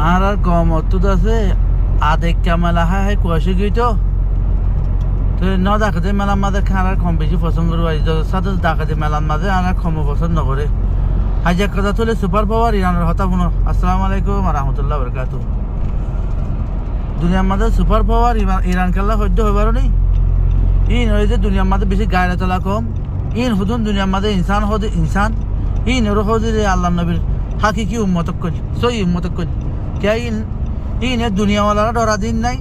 আর কম অত্যুত আছে আধেক মেলা হয় কুয়াশি গই তো ন ডাকাতে মেলার মাঝে খানার কম বেশি পছন্দ করবো সাথে ডাকাতে মেলার মাঝে আর কম পছন্দ করে হাজার কথা তুলে সুপার পাওয়ার ইরানের হতা শুনো। আসসালামু আলাইকুম রহমতুল্লাহ বরকাত। দুনিয়ার মাঝে সুপার পাওয়ার ইরান খেলা সহ্য হয়ে পারো নি ইন হয়েছে দুনিয়ার মাঝে বেশি গায়ে তোলা কম ইন হুদুন দুনিয়ার মাঝে ইনসান হতে ইনসান ইন ওর হতে আল্লাহ নবীর হাকি কি উম্মতক করি সই উম্মতক করি কে ইন দুনিয়াওয়ালারা ডরা দিন নাই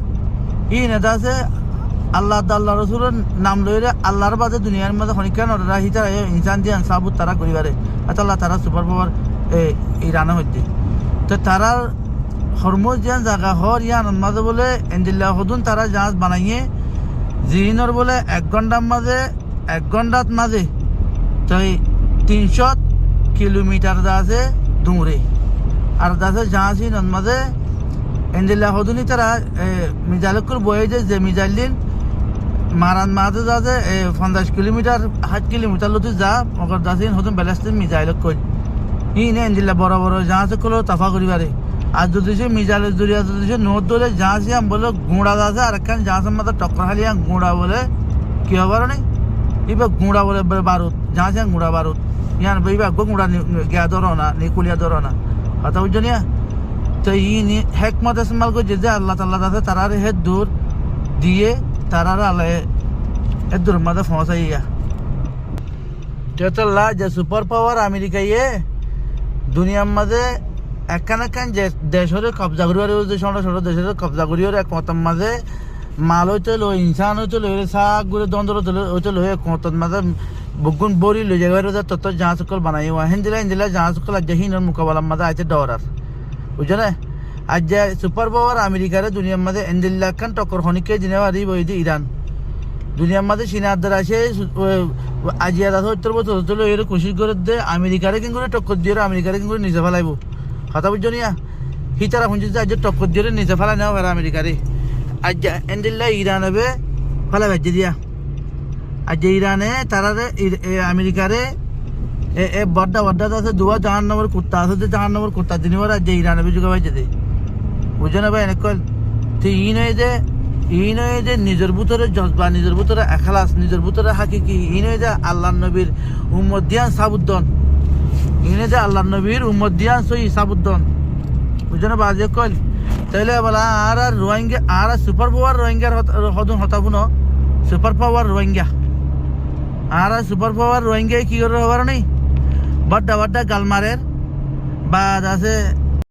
ইন এটা আছে আল্লাহ আল্লাহ রসুলের নাম লইলে আল্লাহর বাদে দুনিয়ার মধ্যে খনিকা নরা হিতার ইনসান দিয়ে সাবুত তারা করিবারে আল্লাহ তারা সুপার পাওয়ার ইরানে হইতে তো তারার হরমোজ যান জায়গা হর ইয়ান মাঝে বলে এন্দিল্লা হদুন তারা জাহাজ বানাইয়ে জিহিনর বলে 1 ঘন্টার মাঝে তো 300 কিলোমিটার আছে দূরে আর আছে জাহাজ মাঝে এন্দিল্লা হদুনি তারা মিজাইলকুর বয়ে যে মিজাইলিন মারান মাঝে যাচ্ছে 50 কিলোমিটার 8 কিলোমিটার লতি যা মগর দাসিন হদুন ব্যালাস্টিন মিজাইলক কই ইনে এন্দিল্লা বড় বড় জাহাজ কলো তাফা করিবারে আর যদি সে মিজাইলের জরিয়া যদি সে নোট ধরে জাহাজ বলে গুঁড়া আছে আর একখান জাহাজের মাথা টক্কর হালিয়া গুঁড়া বলে কি হবার নেই এবার গুঁড়া বলে বারুদ জাহাজ গুঁড়া বারুদ ইয়ান এইবার গুঁড়া গিয়া ধরো না নিকুলিয়া ধরো না কথা বুঝছো নিয়া তো হেকমত ইস্তেমাল করছে যে আল্লাহ তাল্লাহ আছে তারার হেদ দূর দিয়ে তারার আল্লাহ হেদ দূর মাঝে পৌঁছাইয়া তেতল্লা যে সুপার পাওয়ার আমেরিকা দুনিয়ার মাঝে একখান যে দেশের কবজা করিবার যে ছোট ছোট দেশের কবজা করিবার একমতের মাঝে মাল হইতে লো ইনসান হইতে লো শাক গুলো দ্বন্দ্ব হইতে লো একমতের মাঝে বগুন বড়ি লই যাবার তত জাহাজ সকল বানাই হিন্দিলা জাহাজ সকল আজ হিনের মোকাবেলার মাঝে আছে ডরার বুঝছো না আজ যে সুপার পাওয়ার আমেরিকার দুনিয়ার মাঝে এন্দিল্লা খান টক্কর হনিকে জিনেবারি বইদি ইরান দুনিয়ার মাঝে চীনার আসে আজিয়া দাদা উত্তর বছর এর কোশিশ করে দে আমেরিকারে কিন্তু টক্কর দিয়ে আমেরিকারে কিন্তু নিজে ফেলাইব কথা বুঝছো নিয়া হিতারা শুনছি যে আজ টক্কর দিয়ে নিজে ফেলাই নেওয়া পারে আমেরিকারে আজ এন্দিল্লা ইরান হবে ফেলা ভেজে দিয়া আজ ইরানে তারারে আমেরিকারে বড্ডা আছে দুয়া জাহান নম্বর কুত্তা আছে যে জাহান নম্বর কুত্তা দিনবার আজ ইরানে বিজুকা ভাই যেতে বুঝছো না ভাই এনেক তো ই নয় যে নিজের ভিতরে জজবা নিজের ভিতরে এখলাস নিজের ভিতরে হাকিকি ই নয় যে আল্লাহ নবীর উম্মত দিয়ান সাবুদ্দন ই নয় যে আল্লাহ নবীর উম্মত দিয়ান সই সাবুদ্দন বুঝছো না বাজে কল তাইলে বলা আর রোহিঙ্গা আর সুপার পাওয়ার রোহিঙ্গার হদুন হতাবুন সুপার পাওয়ার রোহিঙ্গা আর সুপার পাওয়ার রোহিঙ্গা কি করে হবার নেই বড্ডা গালমারের বা আছে